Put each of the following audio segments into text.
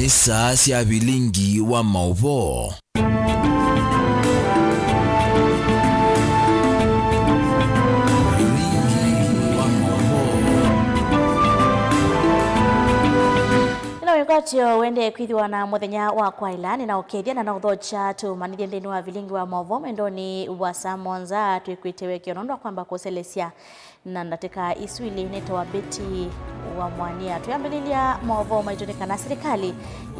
ni saa cia bilingi wa mauvo. Katio wende kwithiwa na muthenya wa kwailani na ukethia na uthocha tumanithie nthini wa vilingi wa mauvo mendoni wa Samonza twikwitewe kionondo kwamba kuselesia na ndateka iswili netoa beti wa mwania tuyambililia mauvo maitonekana serikali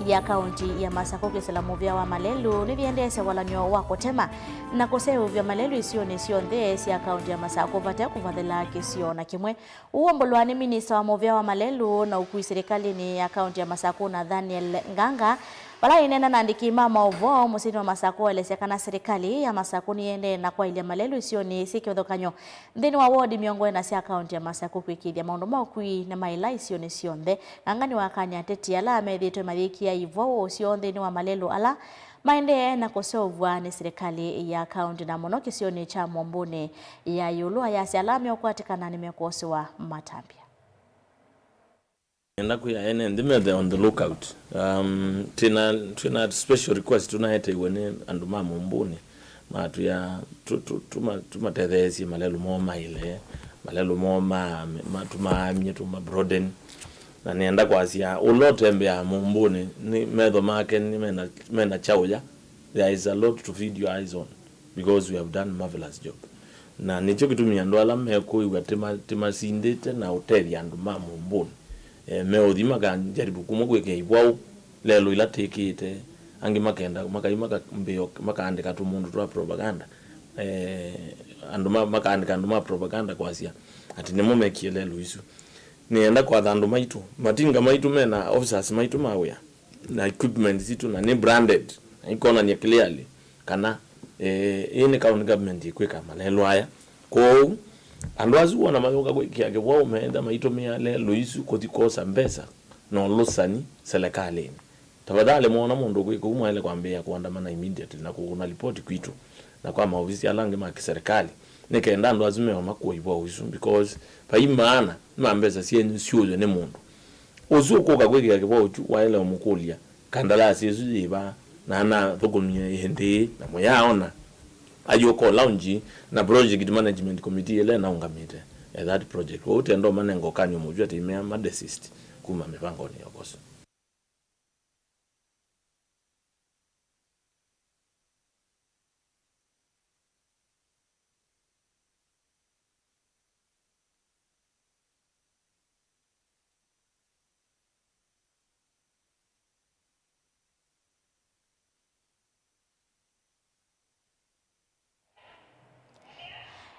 ya kaunti ya Masako kisalamu vya wa Malelu nithiendese walanyo wa kutema na kuseu vya Malelu isio ni sio nthesi ya kaunti ya Masako vatea kuvathela kisio na kimwe uombolwani minista wa movya wa Malelu na ukui serikali ni ya kaunti ya Masako na Daniel Nganga wala inena na andiki mama uvo musini wa Masako elesekana serikali ya Masako niende na kwa ile Malelu isio ni sikiothokanyo nthini wa ward miongo na sia kaunti ya Masako kwikithia maundu maukui na maila isio ni sionthe ngangani wakanya teti ala amethitwe mathiki ya ivo usio nthini wa Malelu ala maende na kusovwa ni serikali ya kaunti na mono kisioni cha Mombune ya yulua ya sialami okwatikana nimekosewa matambia. Ndaku ya ene ndime on the lookout. Tuna special request tunaete iwene anduma Mombune. Matu ya tumatethesi Malelu moma ile. Malelu moma matuma broaden. Na nienda kwa asia ulotembe ya Mombune ni medho make ni mena chauja. There is a lot to feed your eyes on because we have done marvelous job. Na nicho kitumia ndo ala meko iwa tema sindete na hoteli anduma Mombune. Meodhima kanjaribu kumugweke ibwao lelo ila tekete angi makenda mbeo makaandika tu mundu twa propaganda anduma makaandika anduma propaganda kwa asia ati nemo mekie lelo isu nienda kwa thandu maitu matinga maitu mena officers maitu mawea na equipment zitu na ni branded ikona ni clearly kana ini county government ikweka Malelu haya ko andwazi wana mayoga kwikiage wao meenda maitu mea lelo isu kotikosa mbesa no lusani serikali tafadhali muona mundu kwiko umwele kwambia kuandamana immediately na kuna report kwitu na kwa maofisi alange ma kiserikali nikaenda andwazi mea makuwa ibo isu because pa imana mambeza sieni siuzo ne mundu ozuko kwiki kwa waile omukulia kandalasi ezuziba na thogomye ihende na moyaona ayoko lounge na project management committee ele na ungamite that project wote ndo manengo kanyo mujua timea madesist kuma mipango ni yokoso.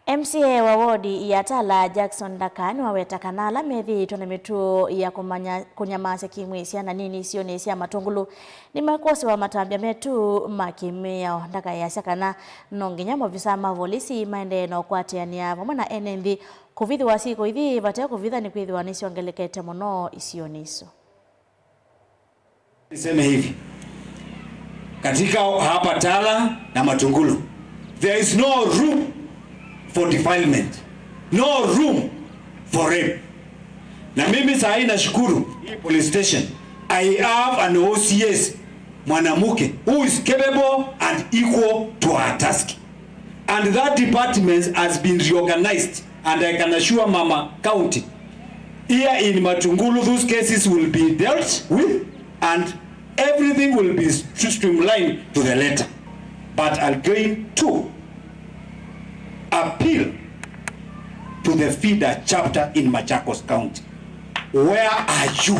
MCA wa wodi ya Tala Jackson Dakani wawetakana la methi tonemetu ya kunyamasa kimwisia na nini sioni sia matungulu ni makosi wa matambia metu makimea ndaka ya sakana nonginya mobisa mavolisi maende na okwatiania vamwe na NNV kuvithi wasiko hivi vatea kuvitha ni kwithi wanisi ongelekete mono isioniso. Niseme hivi katika hapa Tala na Matungulu there is no room for defilement, no room for rape. Na mimi saa hii nashukuru hii police station I have an OCS mwanamuke who is capable and equal to her task, and that department has been reorganized, and I can assure Mama County here in Matungulu those cases will be dealt with and everything will be streamlined to the letter. But I'm going to appeal to the feeder chapter in Machakos County. Where are you?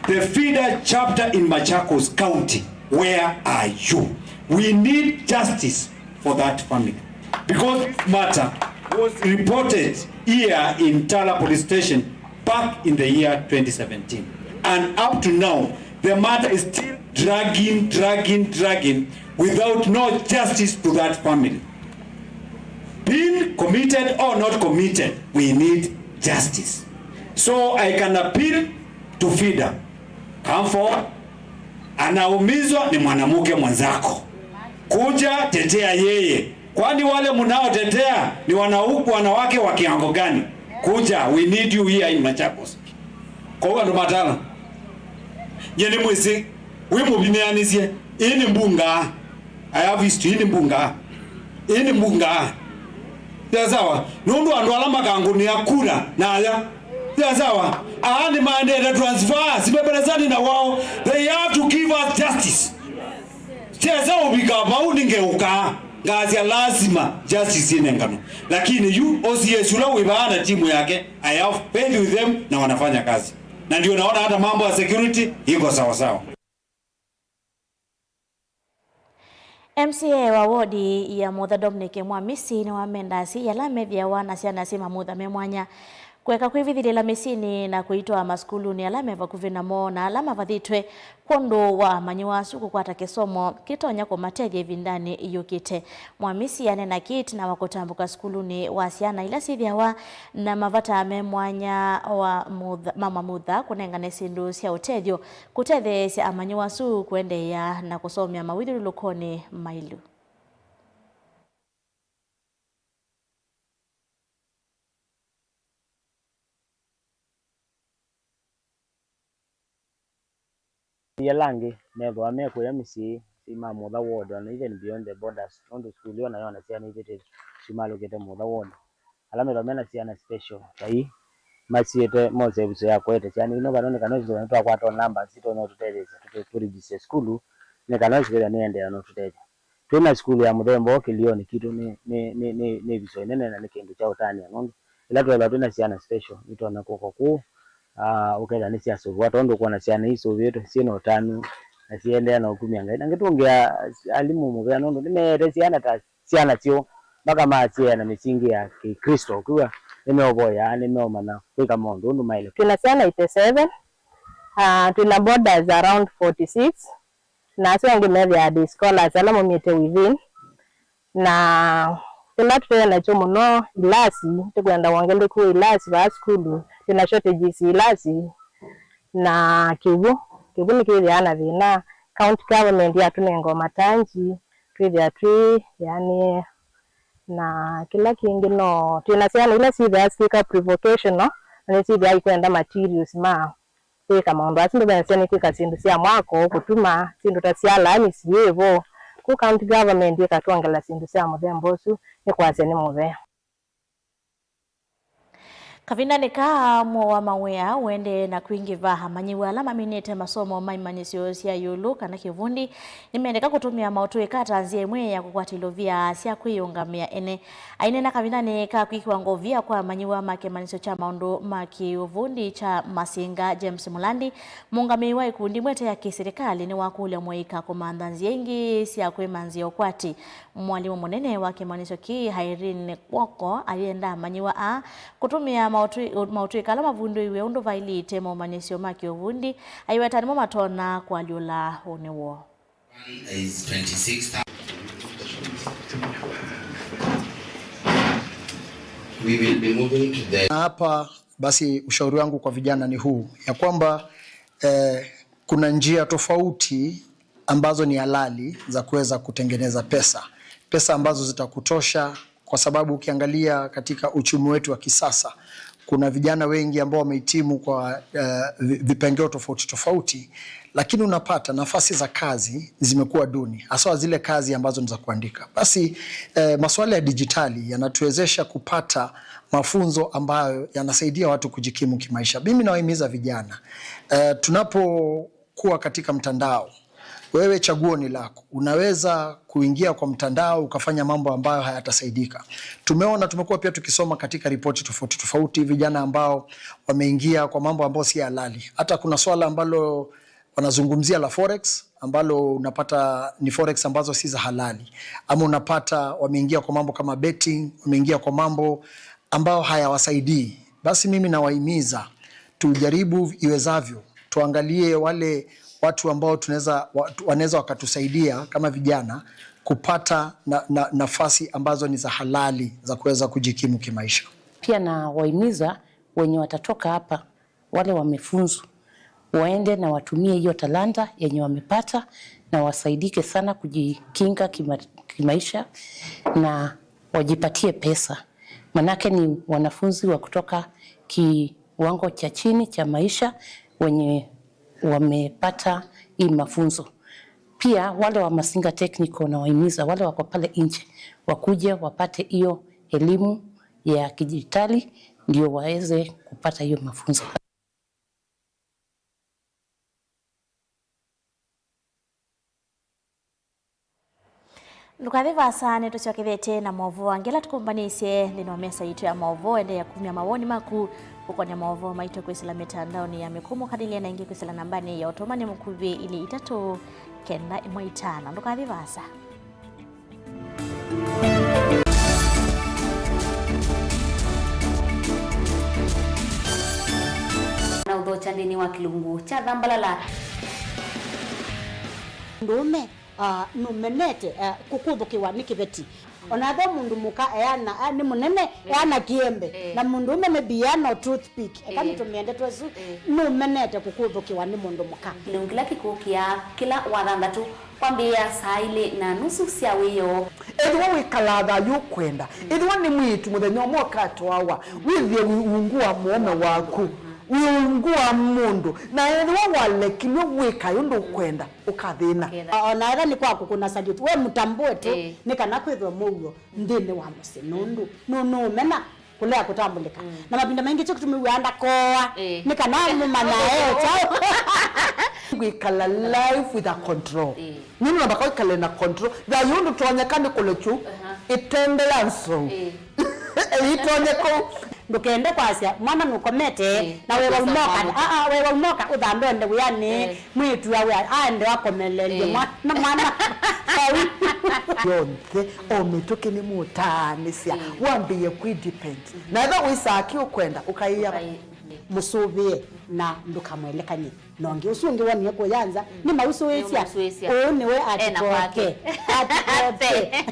The feeder chapter in Machakos County, where are you? We need justice for that family. Because this matter was reported here in Tala Police Station back in the year 2017. And up to now, the matter is still dragging without no justice to that family. Being committed or not committed, we need justice. So I can appeal to FIDA. Come forward. Anaumizwa ni mwanamuke mwanzako. Kuja tetea yeye. Kwani wale munao tetea ni wanawake wa kiango gani? Kuja, we need you here in Machakos. Kwa hiyo ndo matala. Nyene mwese we mubineanisie ini mbunga. I have history ini mbunga. Ini mbunga. Sawa. Nundu andu alama kangu ni akura na aya. Sawa. Ani mandate transfer sibeberezani na wao. They have to give us justice. Sasa ubikaba uningeuka ngazi lazima justice inengano. Lakini you OCS ula wibana timu yake I have paid with them na wanafanya kazi. Na ndio naona hata mambo ya security iko sawa sawa. MCA wa wodi ya Mutha Dominic Mwamisi ni wamendasi yala mevya wana siana sima Mutha memwanya kweka kwivithirila misini na kuitwa maskulu ni alama eva kuvina mo na alama vathitwe kondo wa manyiwasu kukwata kisomo kitonya kwa mateje vindani yukite. Mwamisi anena kit na wakotambuka skulu ni wasiana ila sivyawa na mavata memwanya wa mama Mutha kunengane sindu sia utejo kutethe sia amanyiwasu kuende ya na kusomya mawithiru lukoni mailu. Yalangi never ameko ya misi sima Mutha ward and even beyond the borders on the school yona yona siana ivete simalo kete Mutha ward alame domena siana special tai masiete mose biso ya kwete siana ino kanone kanozo nto kwa to number sito no tuteleza to register school ne kanozo kete niende ano tuteja tuna school ya Muthembo kilioni kitu ni biso nene na kindu cha utani ngondo ila to tuna siana special ito na koko ukenda ni sia so watu ndo kuona siana hizo vyetu sino tano na siende na ukumianga ina ngetongea alimu muvya ndo nimere siana ta siana tio baka maachia na misingi ya Kristo kwa nimeoboya nimeomana kwa mondo ndo maile tuna siana 87 tuna borders around 46 na sio ngemevya the scholars alamo miete within na kila tutena chomo no ilasi tukwenda wangende ku ilasi ba school tuna shortages ilasi na kivu ni kile vina county government ya tunengo matanji twithia twi yani na kila kingi no tunasiana ile si the speaker provocation no na si the kwenda materials ma kama ndo asindo bana kika sindu sia mwako kutuma sindu tasiala ni sievo ku county government ikatwangala sindu sia Muthembo su ni kwase ni Muthe Kavina nika mwa mawea wende na kuingiva hamanyiwa alama minete masomo maimanisio sia yulu kana kivundi nimeendeka kutumia mautue katanzie mwe ya kukwatilovia sia kuiungamia ene aine na kavina nika kuikiwango via kwa manyiwa makemanisio cha maundu makiuvundi cha Masinga James Mulandi muungamiwa ikundi mwete ya kiserikali ni wakule mweika kumandanzie ingi sia kuimanzio kwati mwalimu munene wa kemanisio ki Irene Kwoko alienda manyiwa kutumia mautui kala mavundu iwe undu vailite manisio maki ovundi aiwetani mo matona kwa liula onewo is 26,000. We will be moving to the hapa basi ushauri wangu kwa vijana ni huu ya kwamba kuna njia tofauti ambazo ni halali za kuweza kutengeneza pesa ambazo zitakutosha kwa sababu ukiangalia katika uchumi wetu wa kisasa kuna vijana wengi ambao wamehitimu kwa vipengeo tofauti lakini unapata nafasi za kazi zimekuwa duni hasa zile kazi ambazo ni za kuandika. Basi masuala ya dijitali yanatuwezesha kupata mafunzo ambayo yanasaidia watu kujikimu kimaisha. Mimi nawahimiza vijana tunapokuwa katika mtandao, wewe chaguo ni lako. Unaweza kuingia kwa mtandao ukafanya mambo ambayo hayatasaidika. Tumekuwa pia tukisoma katika ripoti tofauti vijana ambao wameingia kwa mambo ambayo si halali. Hata kuna swala ambalo wanazungumzia la forex ambalo unapata ni forex ambazo si za halali. Ama unapata wameingia kwa mambo kama betting, wameingia kwa mambo ambao hayawasaidii. Basi mimi nawahimiza tujaribu iwezavyo, tuangalie wale watu ambao wanaweza wakatusaidia kama vijana kupata nafasi ambazo ni za halali za kuweza kujikimu kimaisha. Pia na wahimiza wenye watatoka hapa wale wamefunzwa waende na watumie hiyo talanta yenye wamepata na wasaidike sana kujikinga kimaisha na wajipatie pesa. Manake ni wanafunzi wa kutoka kiwango cha chini cha maisha wenye wamepata hii mafunzo. Pia wale wa Masinga Technical na wahimiza wale wako pale nje wakuje wapate hiyo elimu ya kidijitali ndio waweze kupata hiyo mafunzo. Lukathiva sana tuchokethete na movu angela tukumbanisye ndino mesa yitu ya movu ende ya kumya mawoni maku ukonya movu maito kwisila mitandao ni ya mikumu kadili na ingi kwisila nambani ya otomani mkubi ili itatu kenda imwaitana. Lukathiva sa na udhocha ndini wa kilungu cha dhambalala ndume numenete kukuthukiwa ni kiveti onatho mundu muka eana ni munene eana kiembe na mundu ume mebiano toothpick ekani tumiende twesu numenete kukuthukiwa ni mundu muka kilungila kikukia kila wathandatu kwambia saa ile na nusu cia wiyo edwa wikalatha yukwenda edwa ni mwitu muthenya umwe katwawa withie ungua muome waku wiungua mundu na edwa walekilwe wika yundu kwenda ukathina ona era ni kwaku kuna salute we mutambue tu ni kana kwithwa muyo ndini wa musinundu no mena kulea kutambulika na mabinda mengi cyo kutumiwanda koa ni kana mumana chao wikala life with a control nini nabaka wikala na control da yundu tuonyekane kulechu itendela nso itonyeko ndukende kwasia mwana nukomete na wewe umoka wewe umoka udhandonde uyani mwitu yawe ande wakomelelie mwana yonke omituke ni mutanisia wambiye kwidepend na eba wisaki ukwenda ukaiya musubie na ndukamwelekanye nonge usungi wani ko yanza ni mausuwesia oni we atikoke atikoke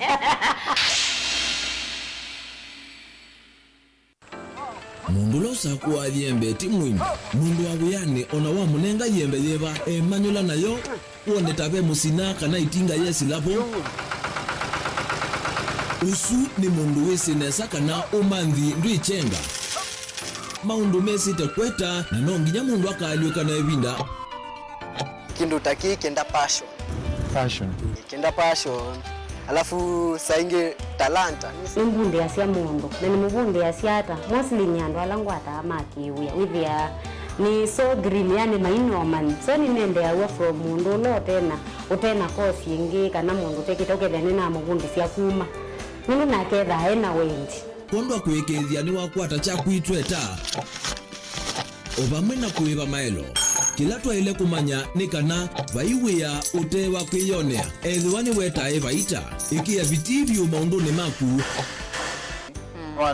mundu losa kuwa yembe timwini mundu wabuyani ona wa munenga yembe yeba emanyula nayo uone tabe musina kana itinga yesi lapo usu ni mundu wesinesa kana umanthi ndwichenga maundu mesite kweta na nonginya mundu akaliuka na ebinda kindu taki kenda passion kenda passion alafu sainge talanta mbunde asia mundu na ni mbunde asia hata mostly nyando alangu hata makiuya withia ni so green yani maino man so ni nende awa from mundu lo tena utena kosi ingi kana mundu tekita ukethene na mbunde sia kuma mundu na ketha ena wendi kondo kwekethia ni wakwata cha kwitweta obamena kuiva maelo kila twaile kumanya ni kana vaiwia utewa kwiyonea ethiwani wetae vaita ikia vitivyo maunduni maku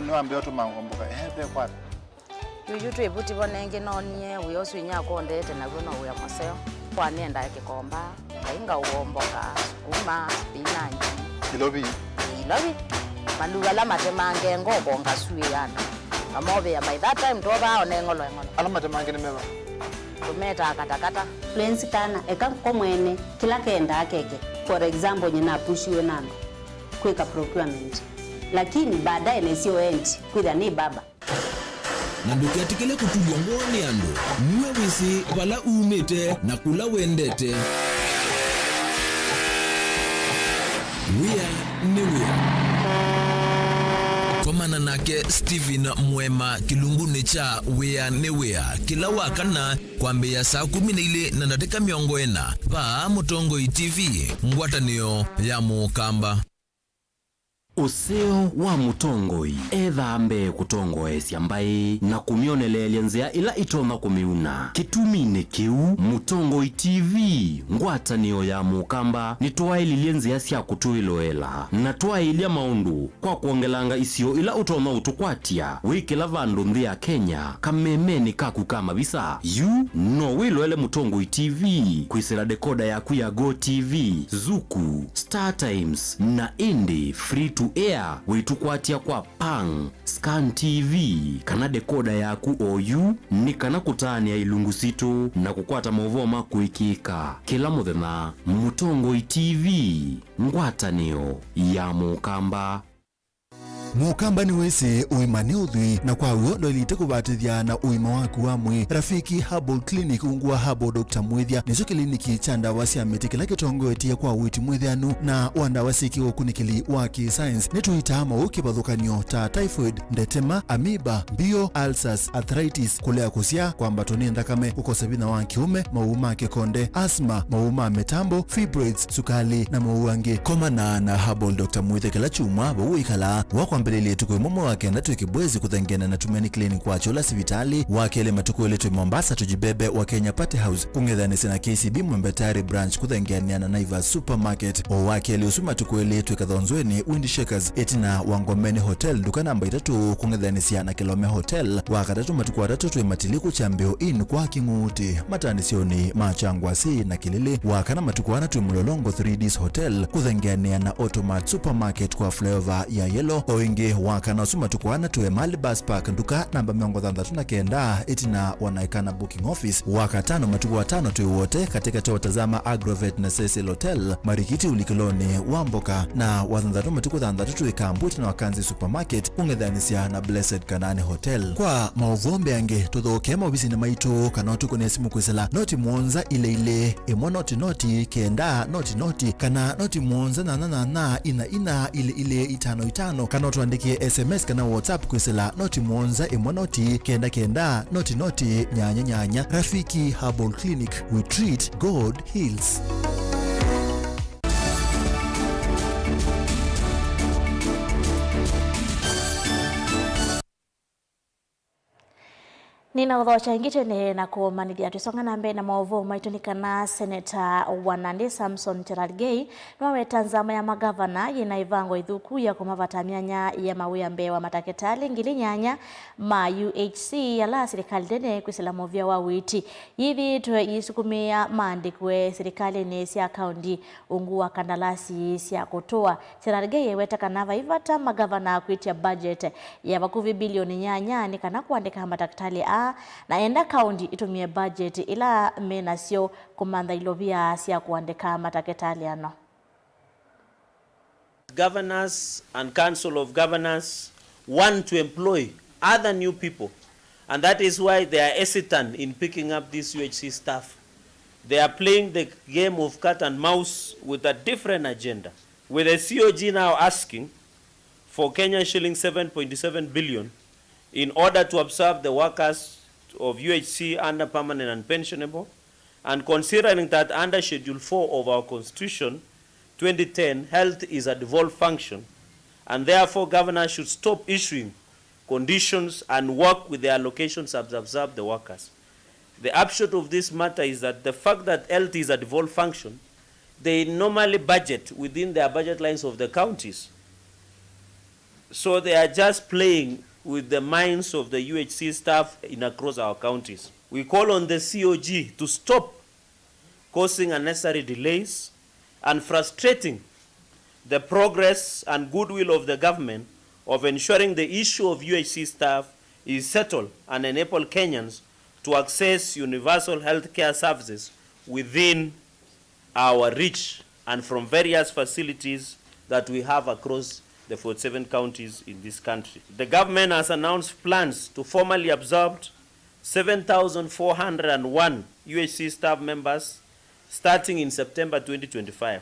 niwambia tumangomboka kwata yuyu twivuti vonenge nonie wiyosu inyakondete naguo no wia museo kwanienda kikomba kainga uomboka sukuma spinach ilovi maluga la matemange ngoko ngasuyana amove ya by that time toba onengolo ala matemange ni meva tumeta katakata fluency kana eka komwene kila kenda akeke for example nyina pushiwe nando kweka procurement lakini baadaye nesio end kwitha ni baba na ndukiatikile kutulwa ngoni andu niwe wisi vala umite na kula wendete wia ni wia komana nake Steven Mwema kilunguni cha wia ni wia kila wakana kwambia saa 12 na dakika 40 pa Mutongoi TV ngwatanio ya Mukamba. Useo wa Mutongoi ethambe kutongoesya mbai na kumionelelia nzia ila itoma kumiuna kitumine kiu Mutongoi TV ngwatanio ya Mukamba nitwaililie nzia cia kutuiloela na twailia maundu kwa kuongelanga isio ila utoma utukwatia wikila vandu nthi ya Kenya kamemeni kaku kama visa yu no wiloele Mutongoi TV kwisira dekoda yaku ya Go TV, Zuku, Star Times na Indie Free to Air witukwatia kwa Pang, Scan TV kana dekoda yaku OU ni kana kutania ilungu situ na kukwata movoma kuikika kila muthenya. Mutongoi TV ngwatanio ya Mukamba. mukamba ni wese uimani udhui na kwa huo ndo ilite kubatithia na uima waku wa mwi. Rafiki Herbal Clinic ungua Herbal Dr. Mwithia nizo kliniki cha ndawa cia miti kila kitongoetie kwa witi mwithianu na wandawa siki ukunikili wa science nituita mauki bathukanio ta typhoid, ndetema, amoeba, bio, ulcers, arthritis, kulea kusia kwa mbatoni ndakame, ukosa bina wa kiume, mauma kikonde, asthma, mauma metambo, fibroids, sukali na mauange. Komana na Herbal Dr. Mwithia kila chuma bauikala wakwambelele tukwe momo wake na tukibwezi kuthengena na tumeni clinic wa chola sivitali wakele matuko letu Mombasa tujibebe wa Kenya Party House kungedhanisi na KCB Mwembetari branch kuthengenia na Naivas Supermarket o wakele usuma tuko letu kadhonzweni Windy Shakers etina Wangomeni Hotel duka namba 3 kungedhanisi na Kilome Hotel wakatatu matuko 3 tuimatiliku chambeo in kwa Kinguti matanisioni Machangwasi na Kilili wakana matuko 4 tuimulolongo 3Ds Hotel kuthengenia na Automat Supermarket kwa flavor ya yellow oingi wakana usuma tuko 4 tuwe Mali Bus Park duka namba 39 etina wanaikana booking office wakatano matuko 5 tuwe wote katika tawatazama Agrovet na Cecil Hotel Marikiti Ulikiloni Wamboka na wathandatu matuko 3 ikambuti na Wakanzi Supermarket ungedhanisia na Blessed Kanani Hotel. Kwa mauvombe yange tuthoke mawisi na maitu kanotu kune simu kwisela noti mwonza ile emo noti kenda noti kana noti mwonza na ina ile 5 kana tuandikie SMS kana WhatsApp kwisela noti mwonza emo noti kenda noti nyanya. Rafiki Herbal Clinic, we treat, God heals. Nina udhocha ingitene na kumanithia tusonga na mbere na maovu maitunikana Senator wa Nandi Samson Cherargei nowe tanzama ya magavana yina ivango ithuku ya kumavata myanya ya mawia mbewa mataketali ngili nyanya ma UHC yala serikali dene kwisila movia wa witi yithi tuwe isukumia maandikwe serikali ni sia kaundi ungu wa kandalasi sia kutoa. Cherargei weta kanava ivata magavana kuitia budget ya vakuvi bilioni nyanya ni kana kuandika mataketali na enda kaundi itumie budget ila mena sio kumanda ilobia sia kuandika mataketali ano. Governors and Council of Governors want to employ other new people, and that is why they are hesitant in picking up this UHC staff. They are playing the game of cat and mouse with a different agenda. With the COG now asking for Kenya shilling 7.7 billion in order to absorb the workers of UHC under permanent and pensionable, and considering that under Schedule 4 of our Constitution, 2010, health is a devolved function, and therefore governors should stop issuing conditions and work with the allocations to absorb the workers. The upshot of this matter is that the fact that health is a devolved function, they normally budget within their budget lines of the counties. So they are just playing with the minds of the UHC staff in across our counties. We call on the COG to stop causing unnecessary delays and frustrating the progress and goodwill of the government of ensuring the issue of UHC staff is settled and enable Kenyans to access universal health care services within our reach and from various facilities that we have across the 47 counties in this country. The government has announced plans to formally absorb 7,401 UHC staff members starting in September 2025.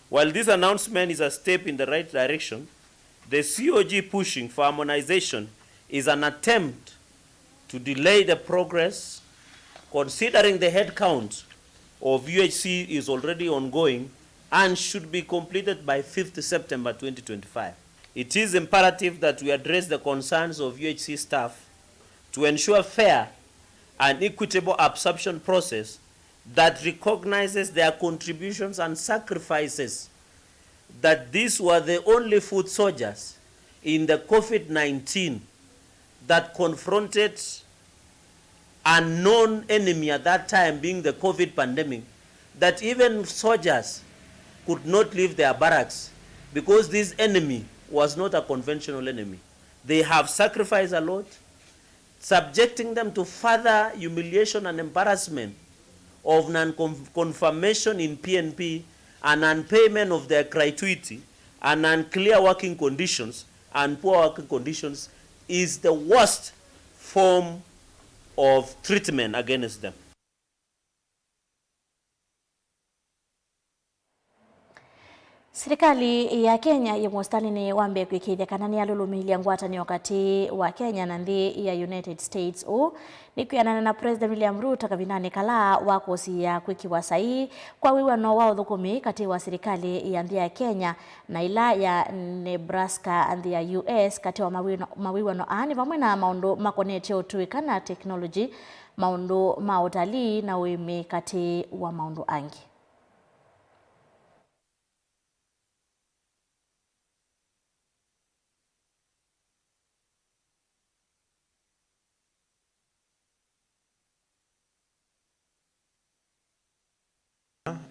While this announcement is a step in the right direction, the COG pushing for harmonization is an attempt to delay the progress, considering the headcount of UHC is already ongoing and should be completed by 5th September 2025. It is imperative that we address the concerns of UHC staff to ensure fair and equitable absorption process that recognizes their contributions and sacrifices, that these were the only foot soldiers in the COVID-19 that confronted a known enemy at that time being the COVID pandemic, that even soldiers could not leave their barracks because this enemy was not a conventional enemy. They have sacrificed a lot, subjecting them to further humiliation and embarrassment of non-confirmation in PNP and non-payment of their gratuity and unclear working conditions and poor working conditions is the worst form of treatment against them. Serikali ya Kenya yemostali ni wambe kwikithia kana ni alulumilia ngwatanio kati wa Kenya na nthi ya United States ni kwianana na President William Ruto kavinani kala wakosi ya kwikiwa sahihi kwa wiwano wa uthukumi kati wa serikali ya nthi ya Kenya na ila ya Nebraska nthi ya US kati wa mawiwano ani vamwe na maundu makonete utuika na technology, maundu ma utalii na uimi kati wa maundu angi.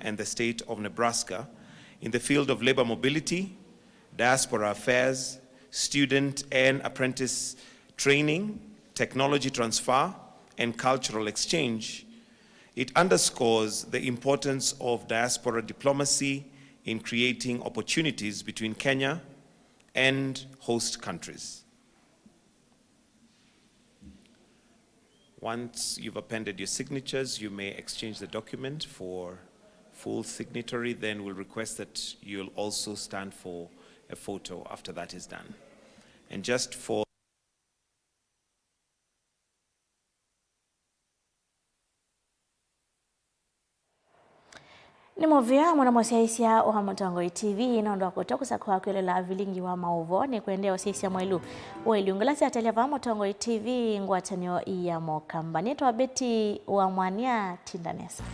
And the state of Nebraska in the field of labor mobility, diaspora affairs, student and apprentice training, technology transfer, and cultural exchange. It underscores the importance of diaspora diplomacy in creating opportunities between Kenya and host countries. Once you've appended your signatures, you may exchange the document for full signatory, then we'll request that you'll also stand for a photo after that is done. And just for ni movia mwana mwasiaisia oha Mutongoi TV inaondoa kutokusa kwa kwelela vilingi wa mauvo ni kuendea osiaisia mwelu uiliungulasi ateleva Mutongoi TV ngwatanio iya mokamba. Neto Beti wa Mwania Tindanesa.